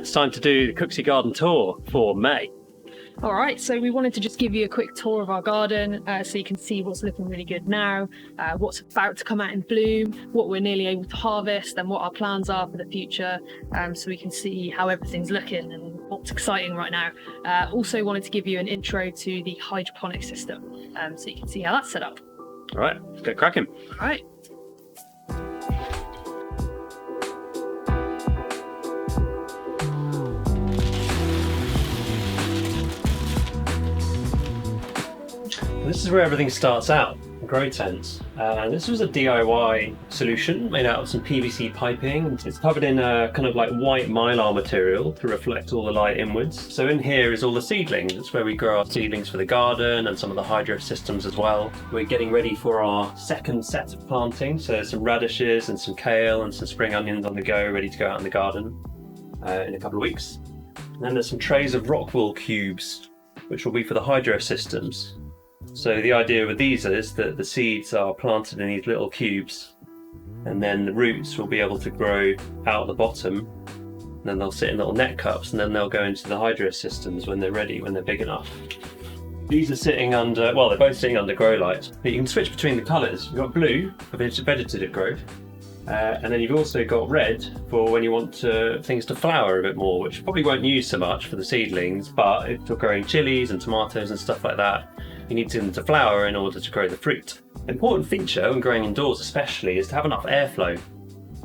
It's time to do the Cooksey garden tour for May. All right, so we wanted to just give you a quick tour of our garden so you can see what's looking really good now, what's about to come out in bloom, what we're nearly able to harvest and what our plans are for the future, so we can see how everything's looking and what's exciting right now. Also wanted to give you an intro to the hydroponic system so you can see how that's set up. All right, let's get cracking. All right. This is where everything starts out, grow tents. This was a DIY solution made out of some PVC piping. It's covered in a kind of like white mylar material to reflect all the light inwards. So in here is all the seedlings. It's where we grow our seedlings for the garden and some of the hydro systems as well. We're getting ready for our second set of planting. So there's some radishes and some kale and some spring onions on the go, ready to go out in the garden in a couple of weeks. And then there's some trays of rock wool cubes, which will be for the hydro systems. So the idea with these is that the seeds are planted in these little cubes and then the roots will be able to grow out the bottom, and then they'll sit in little net cups and then they'll go into the hydro systems when they're ready, when they're big enough. These are sitting under, well, they're both sitting under grow lights, but you can switch between the colours. You've got blue for vegetative growth, and then you've also got red for when you want things to flower a bit more, which you probably won't use so much for the seedlings, but if you're growing chilies and tomatoes and stuff like that, you need them to flower in order to grow the fruit. An important feature when growing indoors especially is to have enough airflow.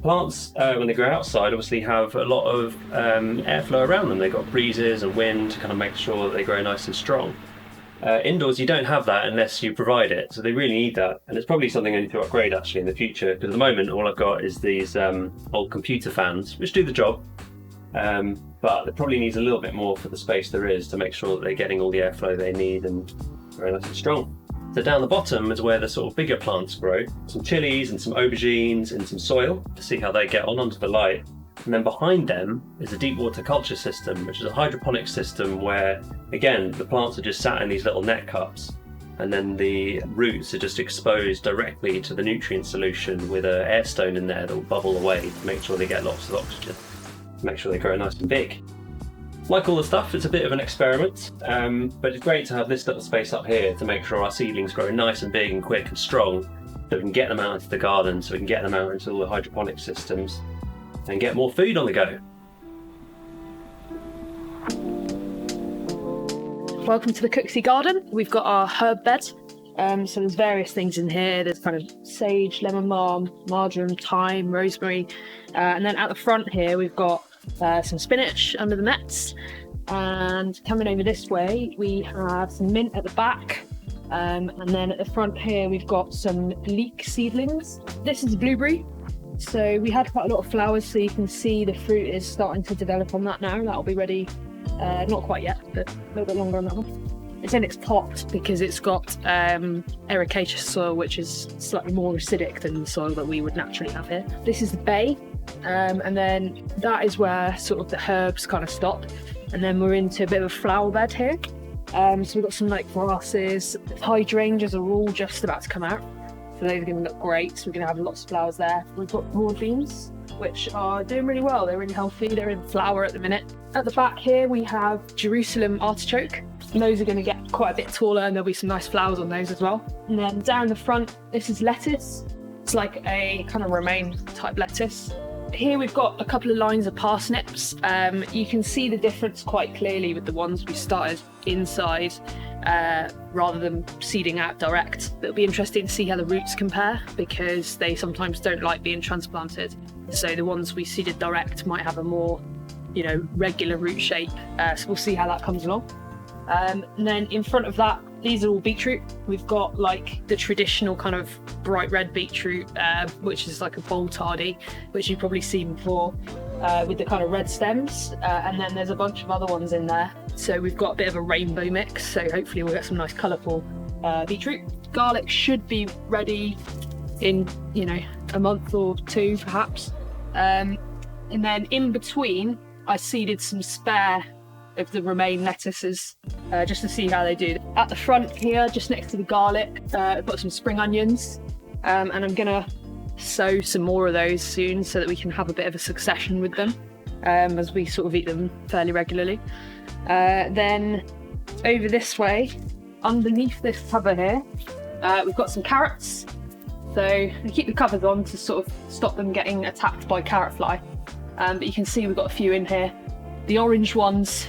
Plants, when they grow outside, obviously have a lot of airflow around them. They've got breezes and wind to kind of make sure that they grow nice and strong. Indoors you don't have that unless you provide it, so they really need that, and it's probably something I need to upgrade actually in the future, because at the moment all I've got is these old computer fans, which do the job, but it probably needs a little bit more for the space there is to make sure that they're getting all the airflow they need and very nice and strong. So down the bottom is where the sort of bigger plants grow. Some chilies and some aubergines and some soil to see how they get on under the light. And then behind them is a deep water culture system, which is a hydroponic system where, again, the plants are just sat in these little net cups and then the roots are just exposed directly to the nutrient solution with an air stone in there that will bubble away to make sure they get lots of oxygen, to make sure they grow nice and big. Like all the stuff, it's a bit of an experiment, but it's great to have this little space up here to make sure our seedlings grow nice and big and quick and strong, so we can get them out into the garden, so we can get them out into all the hydroponic systems and get more food on the go. Welcome to the Cooksey garden. We've got our herb bed. So there's various things in here. There's kind of sage, lemon balm, marjoram, thyme, rosemary. And then at the front here, we've got some spinach under the nets, and coming over this way we have some mint at the back, and then at the front here we've got some leek seedlings. This is blueberry, so we had quite a lot of flowers, so you can see the fruit is starting to develop on that now. That'll be ready, not quite yet, but a little bit longer on that one. It's in its pot because it's got ericaceous soil, which is slightly more acidic than the soil that we would naturally have here. This is the bay. And then that is where sort of the herbs kind of stop, and then we're into a bit of a flower bed here. So we've got some like grasses. Hydrangeas are all just about to come out, so those are going to look great. So we're going to have lots of flowers there. We've got broad beans, which are doing really well. They're really healthy. They're in flower at the minute. At the back here we have Jerusalem artichoke, and those are going to get quite a bit taller, and there'll be some nice flowers on those as well. And then down the front, this is lettuce. It's like a kind of romaine type lettuce. Here we've got a couple of lines of parsnips. You can see the difference quite clearly with the ones we started inside rather than seeding out direct. It'll be interesting to see how the roots compare, because they sometimes don't like being transplanted. So the ones we seeded direct might have a more, regular root shape. So we'll see how that comes along. And then in front of that, these are all beetroot. We've got like the traditional kind of bright red beetroot, which is like a bold tardy, which you've probably seen before, with the kind of red stems. And then there's a bunch of other ones in there. So we've got a bit of a rainbow mix. So hopefully we'll get some nice colourful beetroot. Garlic should be ready in, a month or two perhaps. And then in between, I seeded some spare of the romaine lettuces just to see how they do. At the front here, just next to the garlic, I've got some spring onions, and I'm gonna sow some more of those soon so that we can have a bit of a succession with them. as we sort of eat them fairly regularly. Then over this way, underneath this cover here, we've got some carrots. So we keep the covers on to sort of stop them getting attacked by carrot fly. But you can see we've got a few in here. The orange ones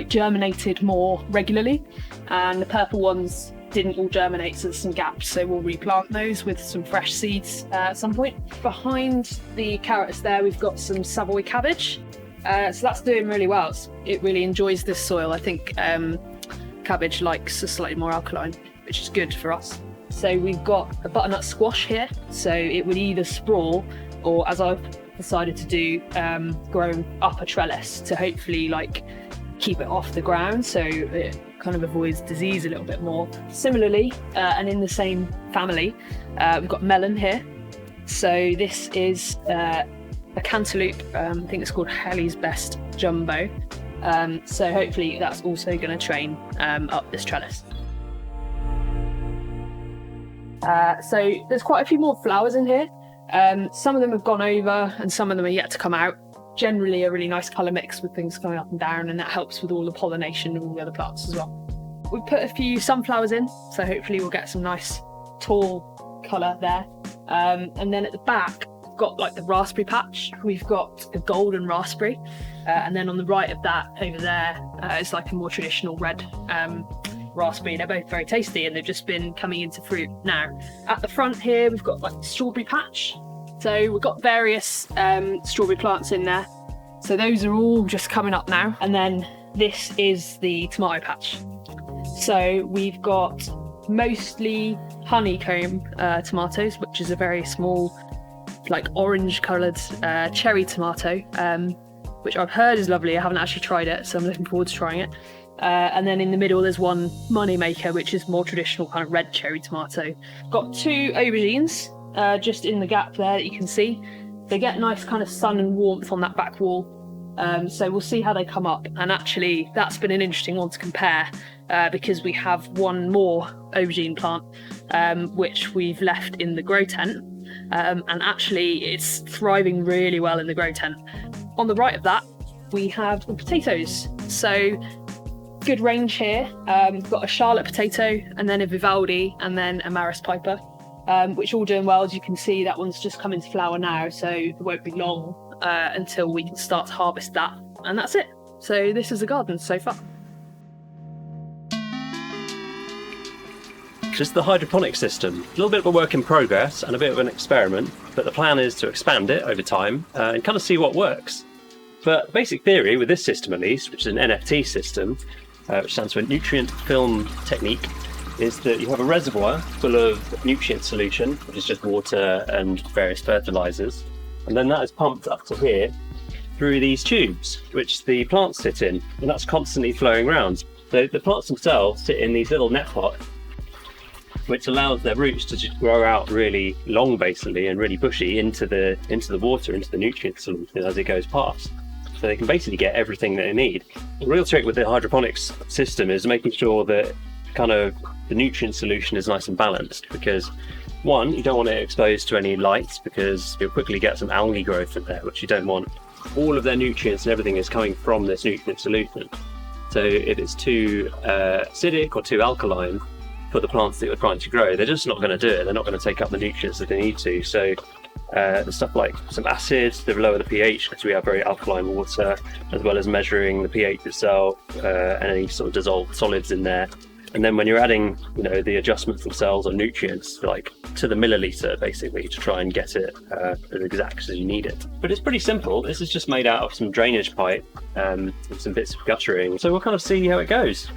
germinated more regularly, and the purple ones didn't all germinate, so there's some gaps, so we'll replant those with some fresh seeds at some point. Behind the carrots there, we've got some Savoy cabbage. So that's doing really well. It really enjoys this soil. I think cabbage likes a slightly more alkaline, which is good for us. So we've got a butternut squash here, so it would either sprawl or, as I've decided to do, grow up a trellis to hopefully keep it off the ground, so it kind of avoids disease a little bit more. Similarly, and in the same family, we've got melon here. So this is a cantaloupe, I think it's called Halley's Best Jumbo. So hopefully that's also going to train up this trellis. So there's quite a few more flowers in here. Some of them have gone over and some of them are yet to come out. Generally a really nice colour mix with things going up and down, and that helps with all the pollination and all the other plants as well. We've put a few sunflowers in, so hopefully we'll get some nice tall colour there. And then at the back, we've got the raspberry patch. We've got a golden raspberry, and then on the right of that over there is a more traditional red raspberry. They're both very tasty, and they've just been coming into fruit now. At the front here, we've got the strawberry patch. So we've got various strawberry plants in there. So those are all just coming up now. And then this is the tomato patch. So we've got mostly honeycomb tomatoes, which is a very small, orange coloured cherry tomato, which I've heard is lovely. I haven't actually tried it, so I'm looking forward to trying it. And then in the middle, there's one money maker, which is more traditional kind of red cherry tomato. Got 2 aubergines. Just in the gap there that you can see. They get nice kind of sun and warmth on that back wall, so we'll see how they come up. And actually that's been an interesting one to compare, because we have one more aubergine plant which we've left in the grow tent, and actually it's thriving really well in the grow tent. On the right of that we have the potatoes, so good range here. We've got a Charlotte potato, and then a Vivaldi, and then a Maris Piper. Which are all doing well. As you can see, that one's just come into flower now, so it won't be long until we can start to harvest that. And that's it. So this is the garden so far. This is the hydroponic system. A little bit of a work in progress and a bit of an experiment, but the plan is to expand it over time and kind of see what works. But the basic theory with this system, at least, which is an NFT system, which stands for Nutrient Film Technique, is that you have a reservoir full of nutrient solution, which is just water and various fertilizers, and then that is pumped up to here through these tubes, which the plants sit in, and that's constantly flowing around. So the plants themselves sit in these little net pots, which allows their roots to just grow out really long, basically, and really bushy into the water, into the nutrient solution as it goes past. So they can basically get everything that they need. The real trick with the hydroponics system is making sure that the nutrient solution is nice and balanced, because one, you don't want it exposed to any light because you'll quickly get some algae growth in there, which you don't want. All of their nutrients and everything is coming from this nutrient solution. So if it's too acidic or too alkaline for the plants that you're trying to grow, they're just not going to do it. They're not going to take up the nutrients that they need to. So the stuff like some acids, they lower the pH because we have very alkaline water, as well as measuring the pH itself and any sort of dissolved solids in there. And then when you're adding, the adjustments themselves or nutrients, to the milliliter, basically, to try and get it as exact as you need it. But it's pretty simple. This is just made out of some drainage pipe and some bits of guttering. So we'll kind of see how it goes.